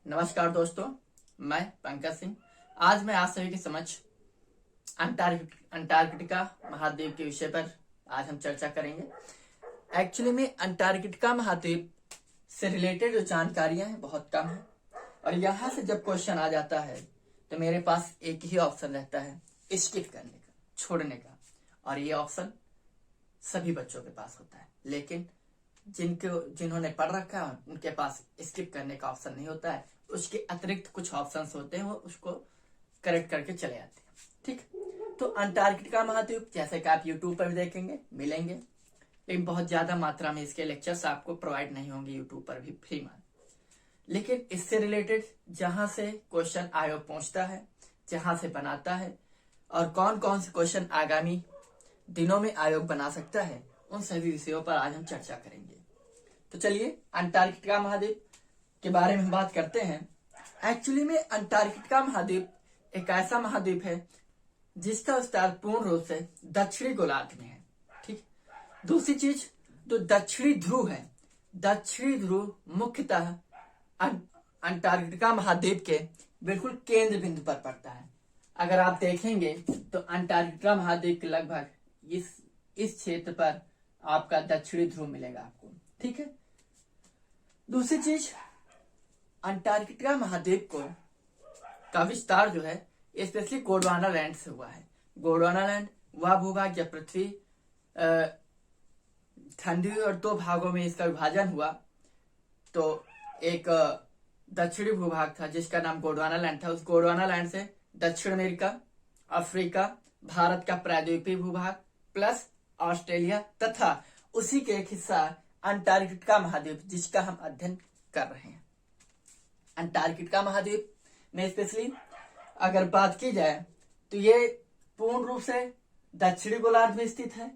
नमस्कार दोस्तों, मैं पंकज सिंह। आज मैं आप सभी के समक्ष अंटार्कटिका महाद्वीप के विषय पर आज हम चर्चा करेंगे। एक्चुअली में अंटार्कटिका महाद्वीप से रिलेटेड जो जानकारियां हैं बहुत कम है, और यहाँ से जब क्वेश्चन आ जाता है तो मेरे पास एक ही ऑप्शन रहता है, स्किप करने का, छोड़ने का। और ये ऑप्शन सभी बच्चों के पास होता है, लेकिन जिन्होंने पढ़ रखा है उनके पास स्किप करने का ऑप्शन नहीं होता है। उसके अतिरिक्त कुछ ऑप्शंस होते हैं, वो उसको करेक्ट करके चले जाते हैं। ठीक, तो अंटार्कटिका महाद्वीप जैसे कि आप यूट्यूब पर भी देखेंगे, मिलेंगे, लेकिन बहुत ज्यादा मात्रा में इसके लेक्चर्स आपको प्रोवाइड नहीं होंगे यूट्यूब पर भी फ्री में। लेकिन इससे रिलेटेड जहां से क्वेश्चन आयोग पहुंचता है, जहां से बनाता है, और कौन कौन से क्वेश्चन आगामी दिनों में आयोग बना सकता है, उन सभी विषयों पर आज हम चर्चा करेंगे। तो चलिए अंटार्कटिका महाद्वीप के बारे में हम बात करते हैं। एक्चुअली में अंटार्कटिका महाद्वीप एक ऐसा महाद्वीप है जिसका विस्तार पूर्ण रूप से दक्षिणी गोलार्ध में है। ठीक, दूसरी चीज, जो दक्षिणी ध्रुव है, दक्षिणी ध्रुव मुख्यतः अंटार्कटिका महाद्वीप के बिल्कुल केंद्र बिंदु पर पड़ता है। अगर आप देखेंगे तो अंटार्कटिका महाद्वीप के लगभग इस क्षेत्र पर आपका दक्षिणी ध्रुव मिलेगा आपको। ठीक है, दूसरी चीज, अंटार्कटिका महाद्वीप का विस्तार जो है स्पेशली गोंडवाना लैंड से हुआ है। गोंडवाना लैंड वह भूभाग जब पृथ्वी ठंडी और दो भागों में इसका विभाजन हुआ, तो एक दक्षिणी भूभाग था जिसका नाम गोंडवाना लैंड था। उस गोंडवाना लैंड से दक्षिण अमेरिका, अफ्रीका, भारत का प्रायद्वीपीय भूभाग प्लस ऑस्ट्रेलिया तथा उसी के एक हिस्सा अंटार्कटिका महाद्वीप, जिसका हम अध्ययन कर रहे हैं। अंटार्कटिका महाद्वीप में स्पेशली अगर बात की जाए तो ये पूर्ण रूप से दक्षिणी गोलार्ध में स्थित है,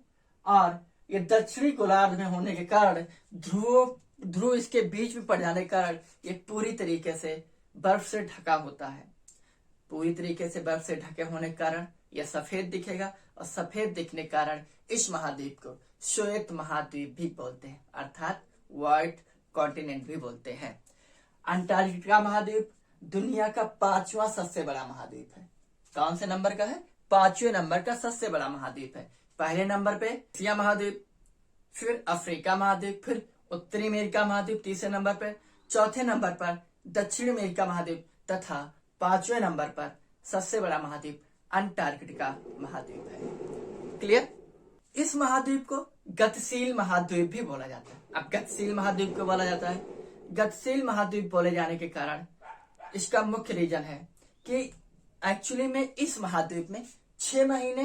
और ये दक्षिणी गोलार्ध में होने के कारण ध्रुव इसके बीच में पड़ जाने के कारण ये पूरी तरीके से बर्फ से ढका होता है। पूरी तरीके से बर्फ से ढके होने के कारण यह सफेद दिखेगा, और सफेद दिखने के कारण इस महाद्वीप को श्वेत महाद्वीप भी बोलते हैं, अर्थात व्हाइट कॉन्टिनेंट भी बोलते हैं। अंटार्कटिका महाद्वीप दुनिया का 5वां सबसे बड़ा महाद्वीप है। कौन से नंबर का है? 5वें नंबर का सबसे बड़ा महाद्वीप है। पहले नंबर पे एशिया महाद्वीप, फिर अफ्रीका महाद्वीप, फिर उत्तरी अमेरिका महाद्वीप तीसरे नंबर पे, चौथे नंबर पर दक्षिण अमेरिका महाद्वीप, तथा 5वें नंबर पर सबसे बड़ा महाद्वीप अंटार्कटिका महाद्वीप है। क्लियर? इस महाद्वीप को गतिशील महाद्वीप भी बोला जाता है। अब गतिशील महाद्वीप को बोला जाता है, गतिशील महाद्वीप बोले जाने के कारण इसका मुख्य रीजन है कि एक्चुअली में इस महाद्वीप में 6 महीने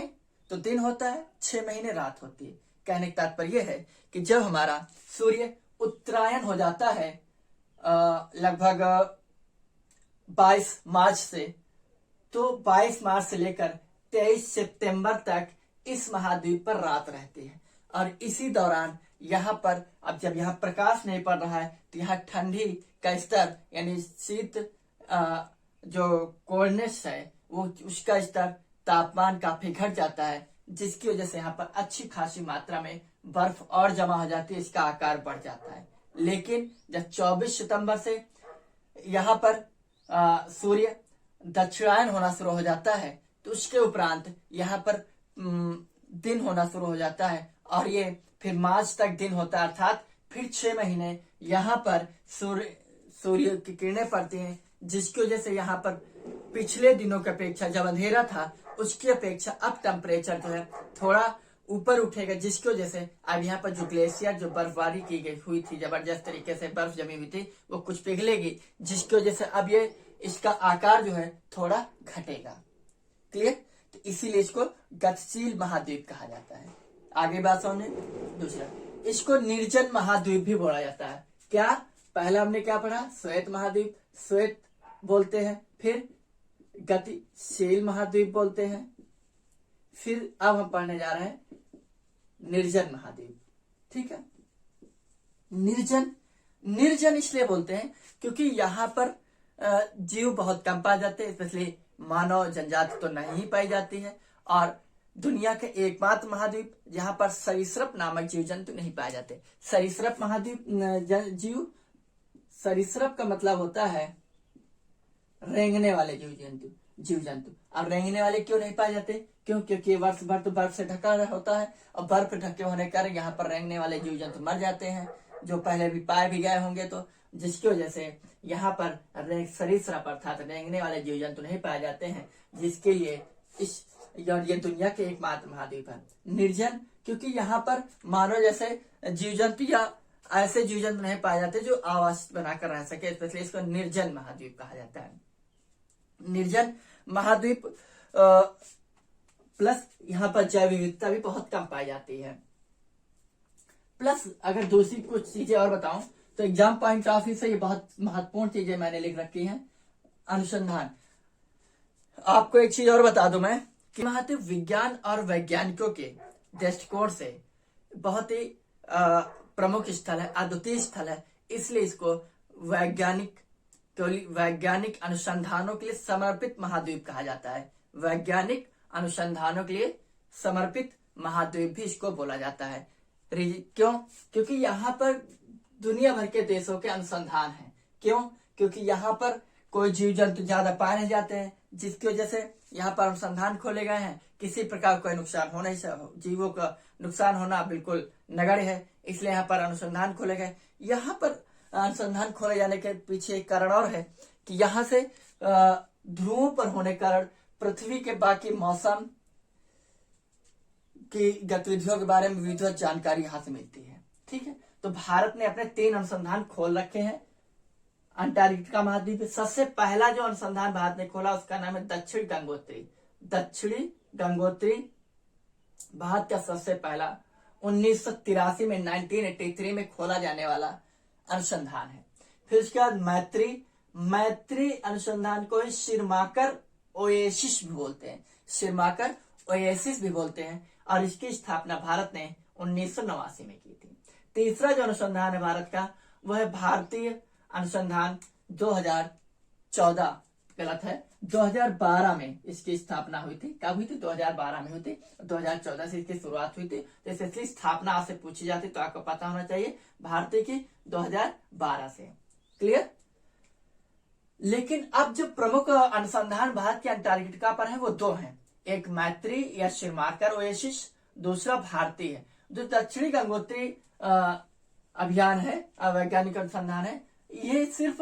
तो दिन होता है, 6 महीने रात होती है। कहने का तात्पर्य है कि जब हमारा सूर्य उत्तरायण हो जाता है लगभग 22 मार्च से, तो 22 मार्च से लेकर 23 सितंबर तक इस महाद्वीप पर रात रहती है। और इसी दौरान यहाँ पर अब जब यहाँ प्रकाश नहीं पड़ रहा है तो यहाँ ठंडी का स्तर यानी शीत जो कोल्डनेस है वो उसका स्तर तापमान काफी घट जाता है, जिसकी वजह से यहाँ पर अच्छी खासी मात्रा में बर्फ और जमा हो जाती है, इसका आकार बढ़ जाता है। लेकिन जब 24 सितंबर से यहाँ पर सूर्य दक्षिणायन होना शुरू हो जाता है तो उसके उपरांत यहाँ पर दिन होना शुरू हो जाता है, और ये फिर मार्च तक दिन होता है, अर्थात फिर 6 महीने यहाँ पर सूर्य की किरणें पड़ती हैं, जिसकी वजह से यहाँ पर पिछले दिनों की अपेक्षा जब अंधेरा था उसकी अपेक्षा अब टेम्परेचर जो है थोड़ा ऊपर उठेगा, जिसकी वजह से अब यहाँ पर जो ग्लेशियर जो बर्फबारी की गई हुई थी, जबरदस्त तरीके से बर्फ जमी हुई थी, वो कुछ पिघलेगी, जिसकी वजह से अब ये इसका आकार जो है थोड़ा घटेगा। क्लियर? तो इसीलिए इसको गतिशील महाद्वीप कहा जाता है। आगे बात सुनिए। दूसरा, इसको निर्जन महाद्वीप भी बोला जाता है। क्या? पहला हमने क्या पढ़ा? श्वेत महाद्वीप, श्वेत बोलते हैं, फिर गतिशील महाद्वीप बोलते हैं, फिर अब हम पढ़ने जा रहे हैं निर्जन महाद्वीप। ठीक है, निर्जन इसलिए बोलते हैं क्योंकि यहाँ पर जीव बहुत कम पाए जाते हैं, स्पेशली मानव जनजाति तो नहीं पाई जाती है, और दुनिया के एकमात्र महाद्वीप जहां पर सरीसृप नामक जीव जंतु नहीं पाए जाते। सरीसृप महाद्वीप जीव, सरीसृप का मतलब होता है रेंगने वाले जीव जंतु। अब रेंगने वाले क्यों नहीं पाए जाते? क्योंकि वर्ष भर तो बर्फ से ढका होता है, और बर्फ ढके होने के कारण यहाँ पर रेंगने वाले जीव जंतु मर जाते हैं, जो पहले भी पाए भी गए होंगे, तो जिसकी वजह से यहाँ पर सरीसृप अर्थात रेंगने वाले जीव जंतु नहीं पाए जाते हैं, जिसके लिए ये दुनिया के एकमात्र महाद्वीप है। निर्जन, क्योंकि यहाँ पर मानव जैसे जीव जंतु या ऐसे जीव जंतु नहीं पाए जाते जो आवास बनाकर रह सके, इसलिए इसको निर्जन महाद्वीप कहा जाता है। निर्जन महाद्वीप प्लस यहाँ पर जैव विविधता भी बहुत कम पाई जाती है। प्लस अगर दूसरी कुछ चीजें और बताऊं तो एग्जाम पॉइंट ऑफ व्यू से ये बहुत महत्वपूर्ण चीजें मैंने लिख रखी हैं। अनुसंधान, आपको एक चीज और बता दूं मैं कि महत्व विज्ञान और वैज्ञानिकों के दृष्टिकोण से बहुत ही प्रमुख स्थल है, अद्वितीय स्थल है, इसलिए इसको वैज्ञानिक अनुसंधानों के लिए समर्पित महाद्वीप कहा जाता है। वैज्ञानिक अनुसंधानों के लिए समर्पित महाद्वीप भी इसको बोला जाता है। क्यों? क्योंकि यहाँ पर दुनिया भर के देशों के अनुसंधान हैं। क्यों? क्योंकि यहाँ पर कोई जीव जंतु ज्यादा पाए नहीं जाते हैं, जिसकी वजह से यहाँ पर अनुसंधान खोले गए हैं। किसी प्रकार कोई नुकसान हो नहीं, जीवों का ध्रुव होना बिल्कुल नगण्य है, इसलिए यहाँ पर अनुसंधान खोले गए। यहाँ पर अनुसंधान खोले जाने के पीछे एक कारण और है कि यहाँ से ध्रुवों पर होने कारण पृथ्वी के बाकी मौसम की गतिविधियों के बारे में विधिवत जानकारी यहाँ से मिलती है। ठीक है, तो भारत ने अपने 3 अनुसंधान खोल रखे हैं अंटार्कटिका महाद्वीप। सबसे पहला जो अनुसंधान भारत ने खोला उसका नाम है दक्षिणी गंगोत्री। दक्षिणी गंगोत्री भारत का सबसे पहला 1983 में 1983 में खोला जाने वाला अनुसंधान है। फिर उसके बाद मैत्री अनुसंधान को शिरमाकर ओएसिस भी बोलते हैं, शिरमाकर ओएसिस भी बोलते हैं, और इसकी स्थापना भारत ने 1989 में की थी। तीसरा जो अनुसंधान है भारत का वह है भारतीय अनुसंधान 2014, गलत है, 2012 में इसकी स्थापना हुई थी। कब हुई थी? 2012 में हुई थी, 2014 से इसकी शुरुआत हुई थी। तो इसकी स्थापना आपसे पूछी जाती तो आपको पता होना चाहिए, भारतीय की 2012 से। क्लियर? लेकिन अब जो प्रमुख अनुसंधान भारत के अंटार्कटिका पर है वो 2 हैं, एक मैत्री या शिरमाकर ओएसिस, दूसरा भारतीय है। जो दक्षिणी गंगोत्री अभियान है, वैज्ञानिक अनुसंधान है, ये सिर्फ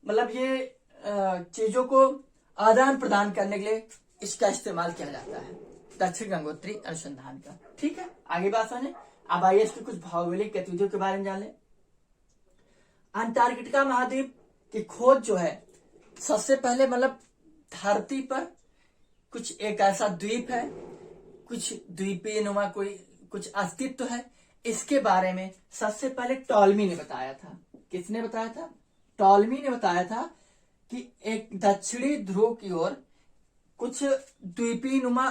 मतलब ये चीजों को आदान प्रदान करने के लिए इसका इस्तेमाल किया जाता है, दक्षिण गंगोत्री अनुसंधान का। ठीक है, आगे बात सुने। अब आइए इसकी कुछ भौगोलिक गतिविधियों के बारे में जान लें। अंटार्कटिका महाद्वीप की खोज जो है, सबसे पहले मतलब धरती पर कुछ एक ऐसा द्वीप है, कुछ द्वीपीय नुमा कुछ अस्तित्व है, इसके बारे में सबसे पहले टॉलमी ने बताया था। किसने बताया था? टॉलमी ने बताया था कि एक दक्षिणी ध्रुव की ओर कुछ द्वीपीय नुमा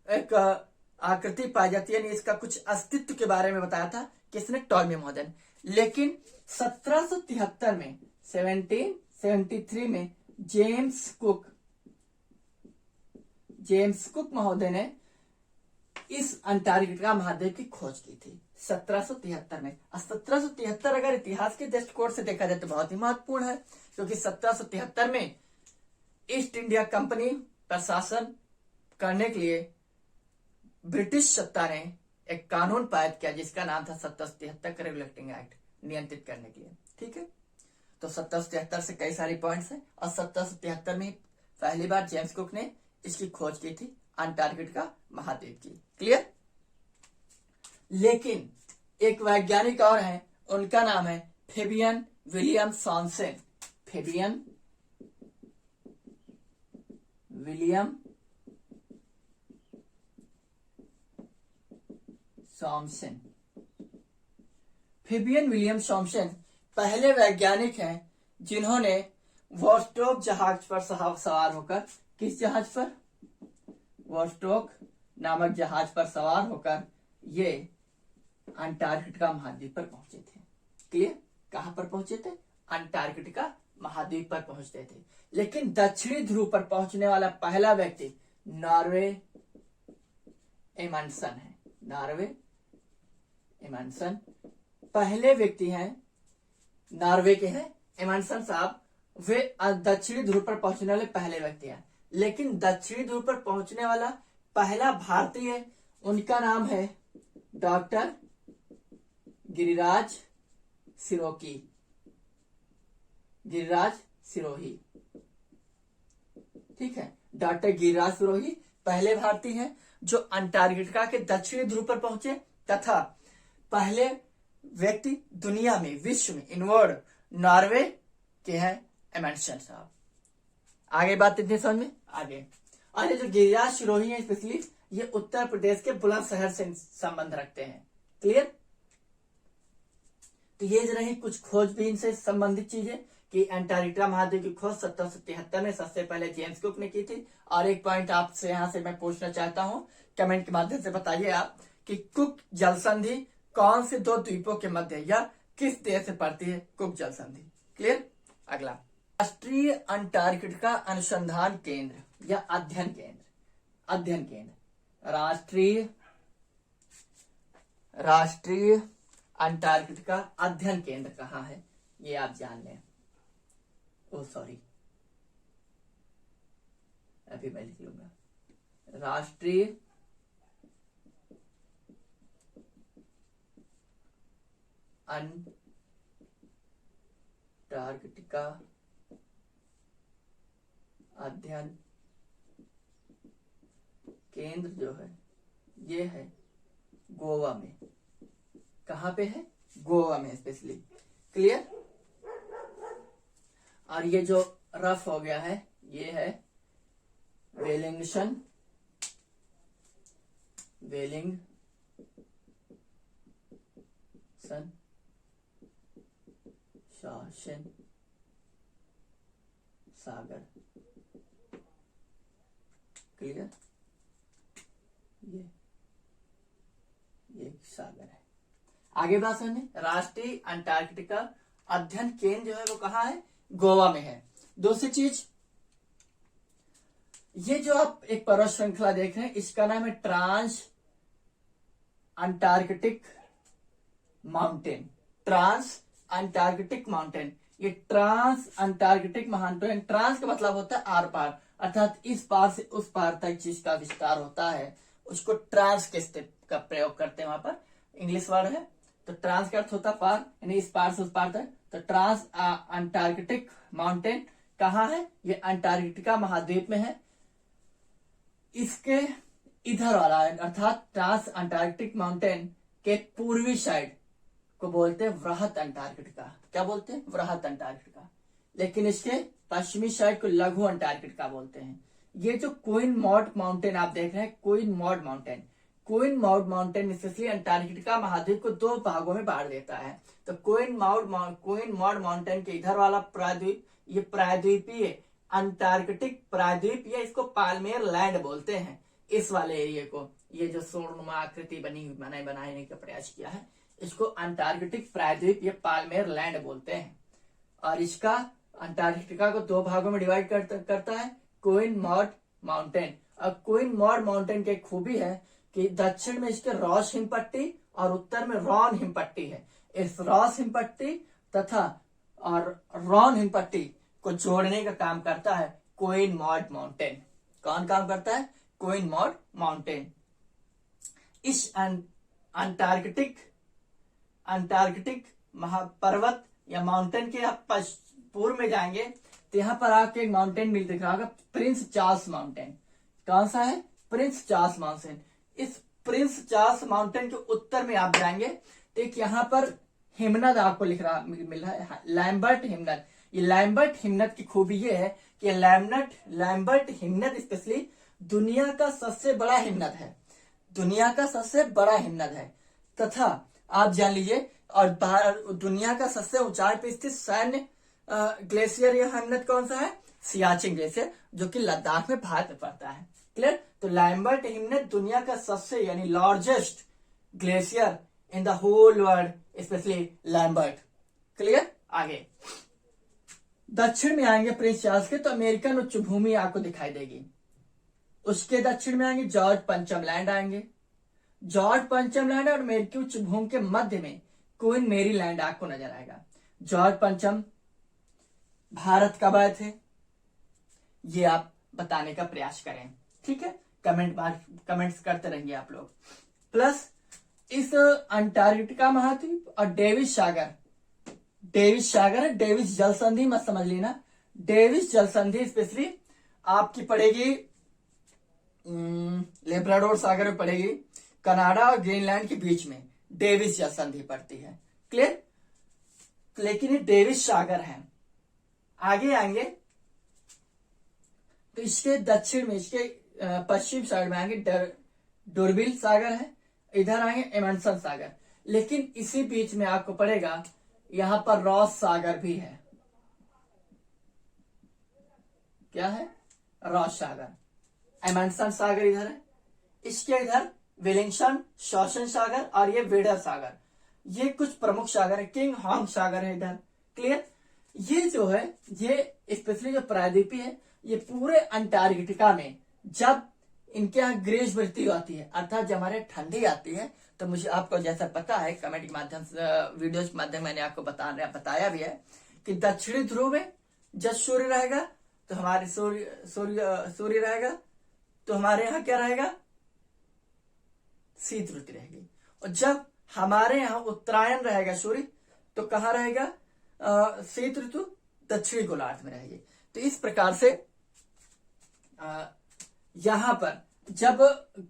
एक आकृति पाई जाती है, यानी इसका कुछ अस्तित्व के बारे में बताया था। किसने? टॉलमी महोदय। लेकिन 1773 में 1773 में जेम्स कुक महोदय ने इस अंटार्कटिका महाद्वीप की खोज की थी 1773 में। 1773 अगर इतिहास के दृष्टिकोण से देखा जाए तो बहुत ही महत्वपूर्ण है, क्योंकि 1773 में ईस्ट इंडिया कंपनी पर शासन करने के लिए ब्रिटिश सत्ता ने एक कानून पारित किया जिसका नाम था 1773 रेगुलेटिंग एक्ट, नियंत्रित करने के लिए। ठीक है, तो 1773 से कई सारी पॉइंट्स हैं, और 1773 में पहली बार जेम्स कुक ने इसकी खोज की थी अंटार्कटिका महाद्वीप की। क्लियर? लेकिन एक वैज्ञानिक और हैं, उनका नाम है Fabian William Samson. Fabian William Samson. Fabian William Samson पहले वैज्ञानिक हैं जिन्होंने वॉस्टोक जहाज पर सवार होकर, किस जहाज पर? वॉस्टोक नामक जहाज पर सवार होकर ये अंटार्कटिका महाद्वीप पर पहुंचे थे। क्लियर? कहां पर पहुंचे थे? अंटार्कटिका महाद्वीप पर पहुंचते थे। लेकिन दक्षिणी ध्रुव पर पहुंचने वाला पहला व्यक्ति नॉर्वे एमंडसन है। नॉर्वे एमंडसन पहले व्यक्ति हैं, नॉर्वे के हैं एमंडसन साहब, वे दक्षिणी ध्रुव पर पहुंचने वाले पहले व्यक्ति हैं। लेकिन दक्षिणी ध्रुव पर पहुंचने वाला पहला भारतीय, उनका नाम है डॉक्टर गिरिराज सिरोही। गिरिराज सिरोही, ठीक है। डॉक्टर गिरिराज सिरोही पहले भारतीय हैं जो अंटार्कटिका के दक्षिणी ध्रुव पर पहुंचे, तथा पहले व्यक्ति दुनिया में, विश्व में, इनवर्ड नॉर्वे के हैं एमंडसन साहब। आगे बात इतनी समझ में आगे। और ये जो गिरिराज सिरोही है स्पेशली, ये उत्तर प्रदेश के बुलंदशहर से संबंध रखते हैं। क्लियर? तो ये जो रही कुछ खोजबीन से संबंधित चीजें कि अंटार्कटिका महाद्वीप की खोज 1773 में सबसे पहले जेम्स कुक ने की थी। और एक पॉइंट आपसे यहां से मैं पूछना चाहता हूं, कमेंट के माध्यम से बताइए आप कि कुक जल संधि कौन से दो द्वीपों के मध्य या किस देश से पड़ती है कुक जल संधि? क्लियर? अगला, राष्ट्रीय अंटार्कटिका अनुसंधान केंद्र या अध्ययन केंद्र, राष्ट्रीय अंटार्कटिका अध्ययन केंद्र कहाँ है, ये आप जान लें। अभी मैं लिख लूंगा, राष्ट्रीय अंटार्कटिका अध्ययन केंद्र जो है ये है गोवा में। कहां पे है? गोवा में स्पेशली। क्लियर? और ये जो रफ हो गया है ये है वेलिंगशन शासन सागर। क्लियर? ये सागर है। आगे बात सुनिए, राष्ट्रीय अंटार्कटिका अध्ययन केंद्र जो है वो कहाँ है? गोवा में है। दूसरी चीज, ये जो आप एक पर्वत श्रृंखला देख रहे हैं इसका नाम है ट्रांस अंटार्कटिक माउंटेन। ये ट्रांस अंटार्कटिक माउंटेन, ट्रांस का मतलब होता है आर पार, अर्थात इस पार से उस पार तक जिसका विस्तार होता है उसको ट्रांस के स्टेप का प्रयोग करते हैं। वहां पर इंग्लिश वर्ड है, तो ट्रांस का अर्थ होता है पार, यानी इस पार से उस पार तक। तो ट्रांस अंटार्कटिक माउंटेन कहाँ है? ये अंटार्कटिका महाद्वीप में है। इसके इधर वाला अर्थात ट्रांस अंटार्कटिक माउंटेन के पूर्वी साइड को बोलते हैं वृहत अंटार्कटिका। क्या बोलते हैं? वृहत अंटार्कटिका। लेकिन इसके पश्चिमी साइड को लघु अंटार्कटिका बोलते हैं। ये जो क्वीन मॉड माउंटेन आप देख रहे हैं, queen mod mountain specially Antarctica महाद्वीप को दो भागों में बांट देता है। तो क्वीन मॉड माउंटेन के इधर वाला प्रायद्वीप, ये प्रायद्वीपीय अंटार्कटिक प्रायद्वीप, या इसको पाल्मेर लैंड बोलते हैं। इस वाले एरिया को, ये जो सोरनुमा आकृति बनाने का प्रयास किया है, इसको अंटार्कटिक प्रायद्वीप या पाल्मेर लैंड बोलते हैं। और इसका अंटार्कटिका को दो भागों में डिवाइड करता है क्वीन मॉड माउंटेन। और क्वीन मॉड माउंटेन की एक खूबी है कि दक्षिण में इसके रॉस हिमपट्टी और उत्तर में रॉन हिमपट्टी है। इस रॉस हिमपट्टी तथा और रॉन हिमपट्टी को जोड़ने का काम करता है क्वीन मॉड माउंटेन। कौन काम करता है? Queen mod mountain. इस अंटार्कटिक महापर्वत या माउंटेन के आप पूर्व में जाएंगे तो यहाँ पर आपको एक माउंटेन दिख रहा होगा, प्रिंस चार्ल्स माउंटेन। कौन सा है? Prince Charles mountain. इस प्रिंस चार्ल्स माउंटेन के उत्तर में आप जाएंगे तो एक यहाँ पर हिमनद आपको मिल रहा है, लैम्बर्ट हिमनद। ये लैम्बर्ट हिमनद की खूबी ये है कि लैम्बर्ट हिमनद स्पेशली दुनिया का सबसे बड़ा हिमनद है। तथा आप जान लीजिए, और दुनिया का सबसे ऊंचाई पे स्थित सैन्य ग्लेशियर या हिमनद कौन सा है? सियाचिन ग्लेशियर, जो कि लद्दाख में भारत में पड़ता है। क्लियर? तो लैम्बर्ट हिमनद दुनिया का सबसे यानी largest glacier in the whole world, specially Lambert. Clear? आगे दक्षिण में आएंगे प्रिंस चार्ल्स के तो अमेरिकन उच्च भूमि आपको दिखाई देगी। उसके दक्षिण में आएंगे जॉर्ज पंचम लैंड आएंगे। जॉर्ज पंचम लैंड और अमेरिकी उच्च भूमि के मध्य में क्वीन मेरी लैंड आपको नजर आएगा। जॉर्ज पंचम भारत कब आए थे, ये आप बताने का प्रयास करें। ठीक है, कमेंट्स करते रहेंगे आप लोग। प्लस इस अंटार्कटिका महाद्वीप और डेविस सागर है, डेविस जल संधि मत समझ लेना, डेविस जल संधि स्पेशली आपकी पड़ेगी लेब्राडोर सागर में पड़ेगी, कनाडा और ग्रीनलैंड के बीच में डेविस जल संधि पड़ती है। क्लियर? लेकिन ये डेविस सागर है। आगे आएंगे तो इसके दक्षिण में, इसके पश्चिम साइड में आएंगे डोरबिल सागर है, इधर आएंगे एमंडसन सागर, लेकिन इसी बीच में आपको पड़ेगा यहां पर रॉस सागर भी है। क्या है? रॉस सागर। एमंडसन सागर इधर है, इसके इधर विलिंगसन, शोषण सागर और ये वेडर सागर, ये कुछ प्रमुख सागर है। किंग हांग सागर है इधर। क्लियर? ये जो है, ये स्पेशली जो प्रायद्वीपीय है, ये पूरे अंटार्कटिका में जब इनके यहाँ ग्रीष्म ऋतु आती है, अर्थात जब हमारे ठंडी आती है, तो मुझे आपको जैसा पता है कमेंट के माध्यम से, वीडियोस के माध्यम मैंने आपको बताया भी है कि दक्षिणी ध्रुव में जब सूर्य रहेगा तो हमारे सूर्य रहेगा तो हमारे यहाँ क्या रहेगा? शीत ऋतु रहेगी। और जब हमारे यहाँ उत्तरायण रहेगा सूर्य, तो कहाँ रहेगा शीत ऋतु? दक्षिणी गोलार्ध में रहेगी। तो इस प्रकार से यहां पर जब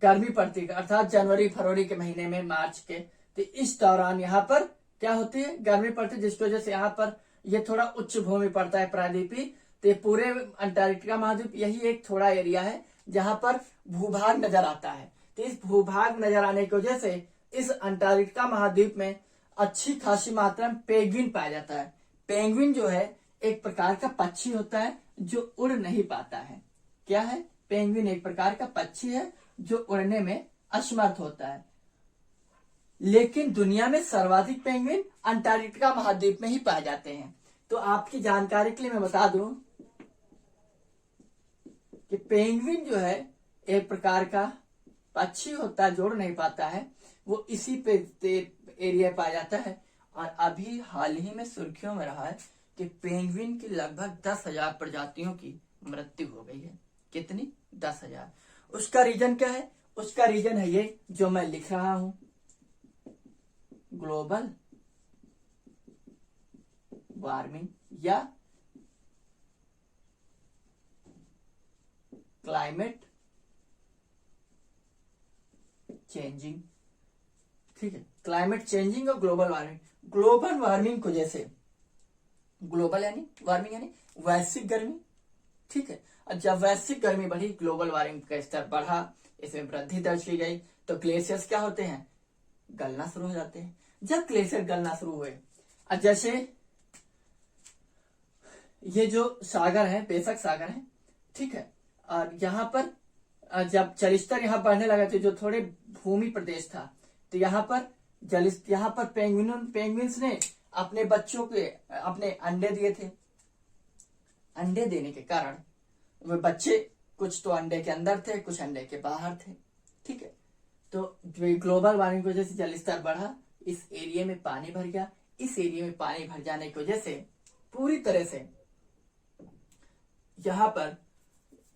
गर्मी पड़ती है, अर्थात जनवरी फरवरी के महीने में, मार्च के, तो इस दौरान यहाँ पर क्या होती है? गर्मी पड़ती है, जिसकी वजह से यहाँ पर ये थोड़ा उच्च भूमि पड़ता है प्रायद्वीपीय। तो ये पूरे अंटार्कटिका महाद्वीप यही एक थोड़ा एरिया है जहां पर भूभाग नजर आता है। तो इस भूभाग नजर आने की वजह से इस अंटार्कटिका महाद्वीप में अच्छी खासी मात्रा में पेंगुइन पाया जाता है। पेंगुइन जो है एक प्रकार का पक्षी होता है जो उड़ नहीं पाता है। क्या है? पेंगुइन एक प्रकार का पक्षी है जो उड़ने में असमर्थ होता है। लेकिन दुनिया में सर्वाधिक पेंगुइन अंटार्कटिका महाद्वीप में ही पाए जाते हैं। तो आपकी जानकारी के लिए मैं बता दूं कि पेंगुइन जो है एक प्रकार का पक्षी होता है जो उड़ नहीं पाता है, वो इसी पे एरिया पाया जाता है। और अभी हाल ही में सुर्खियों में रहा है कि पेंगुइन की लगभग 10,000 प्रजातियों की मृत्यु हो गई है। कितनी? 10,000। उसका रीजन क्या है? उसका रीजन है ये जो मैं लिख रहा हूं, ग्लोबल वार्मिंग या क्लाइमेट चेंजिंग। ठीक है, क्लाइमेट चेंजिंग और ग्लोबल वार्मिंग। ग्लोबल वार्मिंग को जैसे, ग्लोबल यानी वार्मिंग यानी वैश्विक गर्मी। ठीक है, और जब वैश्विक गर्मी बढ़ी, ग्लोबल वार्मिंग का स्तर बढ़ा, इसमें वृद्धि दर्ज की गई, तो ग्लेशियर्स क्या होते हैं? गलना शुरू हो जाते हैं। जब ग्लेशियर गलना शुरू हुए, और जैसे ये जो सागर है, बेशक सागर है, ठीक है, और यहाँ पर जब जलस्तर यहाँ बढ़ने लगा, तो जो थोड़े भूमि प्रदेश था, तो यहाँ पर पेंगुइन्स ने अपने बच्चों के अपने अंडे दिए थे। अंडे देने के कारण वे बच्चे कुछ तो अंडे के अंदर थे, कुछ अंडे के बाहर थे। ठीक है, तो ग्लोबल वार्मिंग की वजह से जलस्तर बढ़ा, इस एरिया में पानी भर गया। इस एरिया में पानी भर जाने की वजह से पूरी तरह से यहाँ पर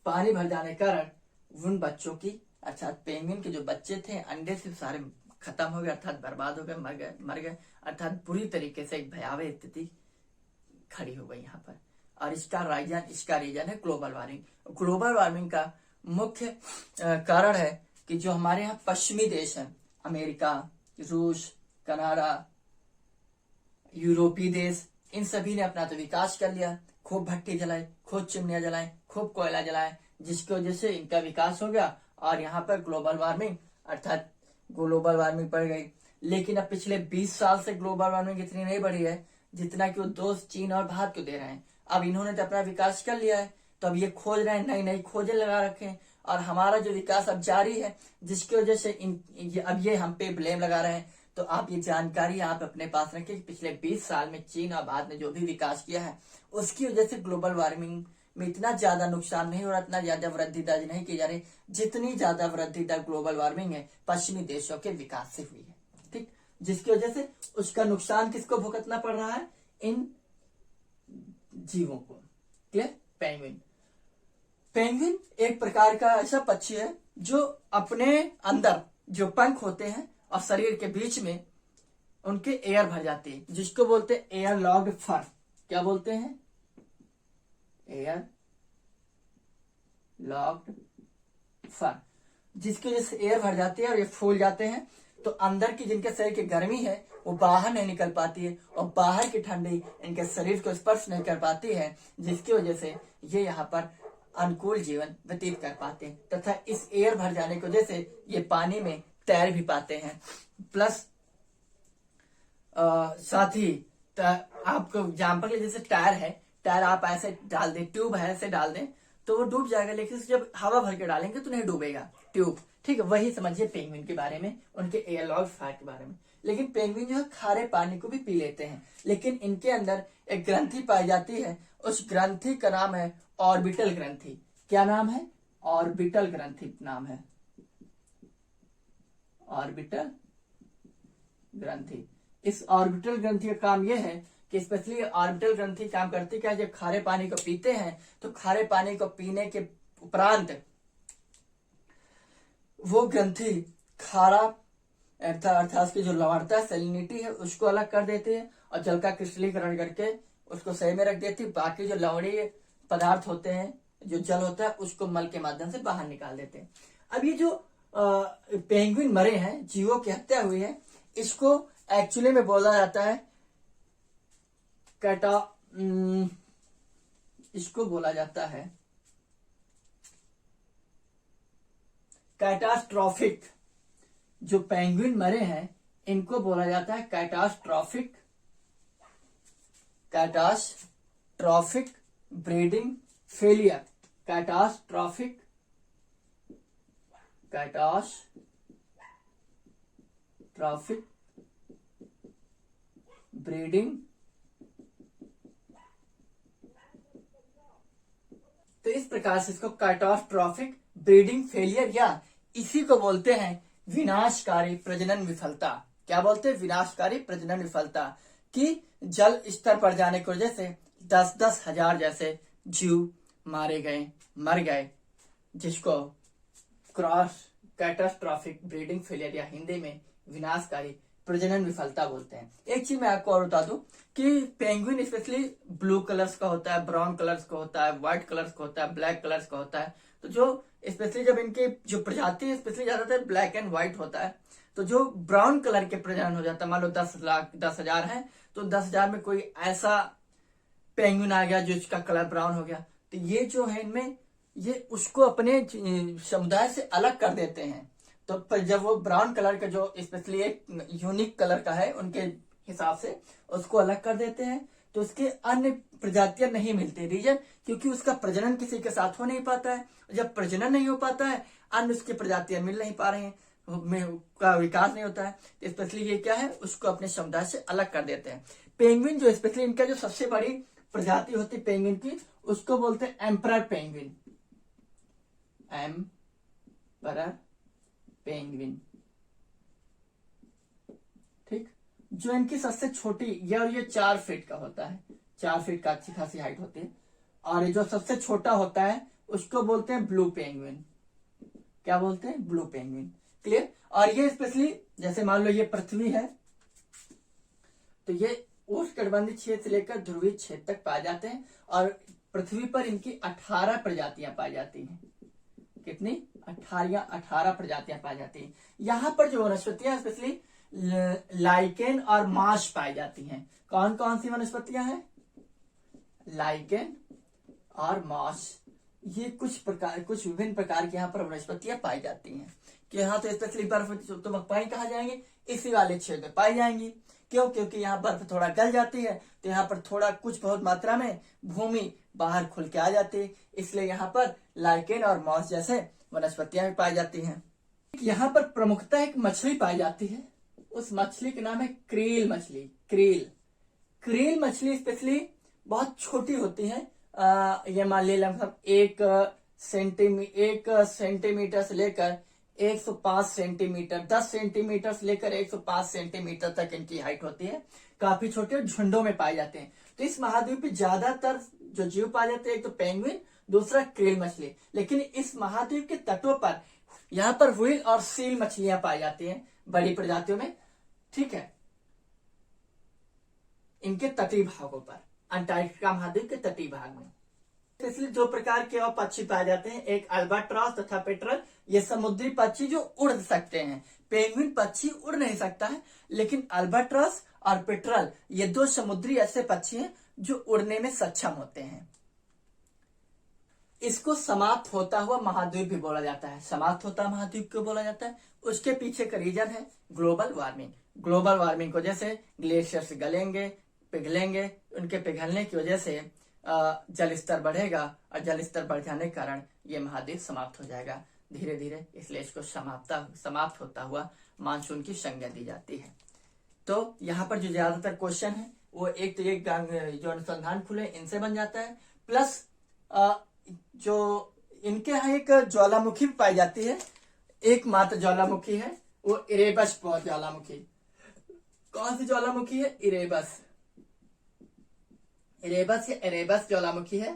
पानी भर जाने के कारण उन बच्चों की, अर्थात पेंगुइन के जो बच्चे थे अंडे से सारे खत्म हो गए, अर्थात बर्बाद हो गए, मर गए, अर्थात बुरी तरीके से एक भयावह स्थिति खड़ी हो गई यहाँ पर। और इसका रीजन है ग्लोबल वार्मिंग। ग्लोबल वार्मिंग का मुख्य कारण है कि जो हमारे यहाँ पश्चिमी देश हैं, अमेरिका, रूस, कनाडा, यूरोपीय देश, इन सभी ने अपना तो विकास कर लिया, खूब भट्टी जलाए, खूब चिमनियां जलाए, खूब कोयला जलाए, जिसकी वजह से इनका विकास हो गया और यहाँ पर ग्लोबल वार्मिंग बढ़ गई। लेकिन अब पिछले 20 साल से ग्लोबल वार्मिंग इतनी नहीं बढ़ी है जितना कि वो दोस्त चीन और भारत को दे रहे हैं। अब इन्होंने तो अपना विकास कर लिया है, तो अब ये खोज रहे हैं, नई खोजें लगा रखे हैं, और हमारा जो विकास अब जारी है, जिसकी वजह से अब ये हम पे ब्लेम लगा रहे हैं। तो आप ये जानकारी आप अपने पास रखें कि पिछले 20 साल में चीन और भारत ने जो भी विकास किया है, उसकी वजह से ग्लोबल वार्मिंग में इतना ज्यादा नुकसान नहीं हो रहा, इतना ज्यादा वृद्धि दर्ज नहीं की जा रही जितनी ज्यादा वृद्धि दर ग्लोबल वार्मिंग है पश्चिमी देशों के विकास से हुई है। ठीक, जिसकी वजह से उसका नुकसान किसको भुगतना पड़ रहा है? इन जीवों को। क्लियर? पेंगुइन। पेंगुइन एक प्रकार का ऐसा पक्षी है जो अपने अंदर जो पंख होते हैं और शरीर के बीच में उनके एयर भर जाती है, जिसको बोलते हैं एयर लॉक्ड फर। क्या बोलते हैं? एयर लॉक्ड फर, जिसकी वजह से एयर भर जाती है और ये फूल जाते हैं, तो अंदर की जिनके शरीर की गर्मी है वो बाहर नहीं निकल पाती है और बाहर की ठंडी इनके शरीर को स्पर्श नहीं कर पाती है, जिसकी वजह से ये यहाँ पर अनुकूल जीवन व्यतीत कर पाते हैं तथा इस एयर भर जाने की वजह से ये पानी में तैर भी पाते हैं। प्लस साथ ही आपको एग्जाम्पल के जैसे टायर है, टायर आप ऐसे डाल दें, ट्यूब है ऐसे डाल दें तो वो डूब जाएगा, लेकिन जब हवा भर के डालेंगे तो नहीं डूबेगा ट्यूब। ठीक है, वही समझिए पेंगुइन के बारे में, उनके एयर लॉक्ड फर के बारे में। लेकिन पेंगुइन जो है खारे पानी को भी पी लेते हैं, लेकिन इनके अंदर एक ग्रंथि पाई जाती है, उस ग्रंथि का नाम है ऑर्बिटल ग्रंथि। क्या नाम है? ऑर्बिटल ग्रंथि नाम है, ऑर्बिटल ग्रंथि। इस ऑर्बिटल ग्रंथि का काम यह है कि स्पेशली ऑर्बिटल ग्रंथि काम करती क्या, जब खारे पानी को पीते हैं तो खारे पानी को पीने के उपरांत वो ग्रंथि खारा अर्थात उसकी जो लवणता सैलिनिटी है उसको अलग कर देते हैं और जल का क्रिस्टलीकरण करके उसको सही में रख देती है। बाकी जो लवणीय पदार्थ होते हैं, जो जल होता है, उसको मल के माध्यम से बाहर निकाल देते हैं। अब ये जो पेंगुइन मरे हैं, जीवों की हत्या हुई है, इसको एक्चुअली में बोला जाता है इसको बोला जाता है कैटास्ट्रॉफिक। जो पेंगुइन मरे हैं इनको बोला जाता है catastrophic breeding failure. Catastrophic breeding. तो इस प्रकार से इसको कैटास्ट्रॉफिक ब्रीडिंग फेलियर या इसी को बोलते हैं विनाशकारी प्रजनन विफलता। क्या बोलते हैं? विनाशकारी प्रजनन विफलता। कि जल स्तर पर जाने की वजह से 10-10 हजार जैसे जीव मर गए, जिसको कैटास्ट्रॉफिक ब्रीडिंग फेलियर या हिंदी में विनाशकारी प्रजनन विफलता बोलते हैं। एक चीज मैं आपको और बता दूं कि पेंगुइन स्पेशली ब्लू कलर्स का होता है, ब्राउन कलर्स का होता है, व्हाइट कलर्स का होता है, ब्लैक कलर्स का होता है। तो जो स्पेशली जब इनकी जो प्रजाति है स्पेशली ज्यादातर ब्लैक एंड व्हाइट होता है, तो जो ब्राउन कलर के प्रजनन हो जाता है, मान लो 10,000 है तो 10,000 में कोई ऐसा पेंगुइन आ गया जो इसका कलर ब्राउन हो गया, तो ये जो है इनमें ये उसको अपने समुदाय से अलग कर देते हैं। तो जब वो ब्राउन कलर का जो स्पेशली एक यूनिक कलर का है उनके हिसाब से उसको अलग कर देते हैं, तो उसके अन्य प्रजातियां नहीं मिलती। रीजन क्योंकि उसका प्रजनन किसी के साथ हो नहीं पाता है। जब प्रजनन नहीं हो पाता है, अन्य उसकी प्रजातियां मिल नहीं पा रही हैं, का विकास नहीं होता है, स्पेशली ये क्या है, उसको अपने समुदाय से अलग कर देते हैं। पेंगुइन जो स्पेशली इनका जो सबसे बड़ी प्रजाति होती है पेंगुइन की, उसको बोलते हैं एम्परर पेंगुइन। एम्परर पेंगुइन, ठीक। जो इनकी सबसे छोटी ये 4 फीट का होता है, 4 फीट का अच्छी खासी हाइट होती है। और ये जो सबसे छोटा होता है उसको बोलते हैं ब्लू पेंगुइन। क्या बोलते हैं? Blue penguin. क्लियर? और ये स्पेशली जैसे मान लो ये पृथ्वी है, तो ये उष्णकटिबंधीय क्षेत्र से लेकर ध्रुवीय क्षेत्र तक पाए जाते हैं और पृथ्वी पर इनकी 18 प्रजातियां पाई जाती हैं। कितनी? 18 प्रजातियां पाई जाती हैं। यहाँ पर जो वनस्पतियां स्पेशली लाइकेन और माश पाई जाती हैं। कौन कौन सी वनस्पतियां हैं? लाइकेन और माश। ये कुछ विभिन्न प्रकार की यहाँ पर वनस्पतियां पाई जाती हैं। कि यहाँ तो स्पेशली बर्फ तो मकपाई कहा जाएंगे, इसी वाले क्षेत्र में पाई जाएंगी। क्यों? क्योंकि यहाँ बर्फ थोड़ा गल जाती है, तो यहाँ पर थोड़ा कुछ बहुत मात्रा में भूमि बाहर खुल के आ जाती है, इसलिए यहाँ पर लाइकेन और मॉस जैसे वनस्पतियां भी पाई जाती हैं। यहाँ पर प्रमुखता एक मछली पाई जाती है, उस मछली का नाम है क्रील मछली। क्रील मछली स्पेशली बहुत छोटी होती है। ये मान ली लगभग 1 सेंटीमीटर से लेकर 105 सेंटीमीटर, 10 सेंटीमीटर से लेकर 105 सेंटीमीटर तक इनकी हाइट होती है। काफी छोटे झुंडों में पाए जाते हैं। तो इस महाद्वीप पे ज्यादातर जो जीव पाए जाते हैं, एक तो पेंगुइन, दूसरा क्रेल मछली। लेकिन इस महाद्वीप के तटों पर यहाँ पर व्हेल और सील मछलियां पाई जाती हैं बड़ी प्रजातियों में, ठीक है, इनके तटीय भागों पर, अंटार्कटिका महाद्वीप के तटीय भाग में। इसलिए दो प्रकार के और पक्षी पाए जाते हैं, एक अल्बाट्रॉस तथा पेट्रल। ये समुद्री पक्षी जो उड़ सकते हैं। पेंगुइन पक्षी उड़ नहीं सकता है, लेकिन अल्बाट्रॉस और पेट्रल ये दो समुद्री ऐसे पक्षी हैं जो उड़ने में सक्षम होते हैं। इसको समाप्त होता हुआ महाद्वीप भी बोला जाता है। समाप्त होता महाद्वीप को बोला जाता है। उसके पीछे का रीजन है ग्लोबल वार्मिंग। ग्लोबल वार्मिंग की वजह से ग्लेशियर्स गलेंगे, पिघलेंगे, उनके पिघलने की वजह से जल स्तर बढ़ेगा और जल स्तर बढ़ जाने के कारण ये महाद्वीप समाप्त हो जाएगा धीरे धीरे। इसलिए इसको समाप्त होता हुआ मानसून की संज्ञा दी जाती है। तो यहाँ पर जो ज्यादातर क्वेश्चन है वो एक तो ये जो अनुसंधान खुले इनसे बन जाता है, प्लस जो इनके यहाँ एक ज्वालामुखी भी पाई जाती है, एकमात्र ज्वालामुखी है वो इरेबस ज्वालामुखी। कौन सी ज्वालामुखी है? इरेबस या इरेबस ज्वालामुखी है।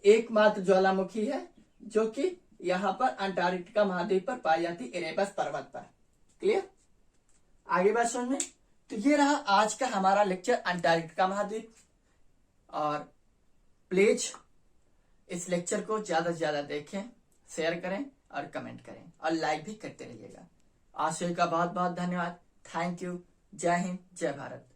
एकमात्र ज्वालामुखी है जो कि यहाँ पर अंटार्कटिका महाद्वीप पर पाई जाती, इरेबस पर्वत पर। क्लियर? आगे बात समझ में। तो ये रहा आज का हमारा लेक्चर अंटार्कटिका महाद्वीप। और प्लीज इस लेक्चर को ज्यादा से ज्यादा देखें, शेयर करें और कमेंट करें और लाइक भी करते रहिएगा। आज का बहुत बहुत धन्यवाद। Thank you. जय हिंद, जय भारत।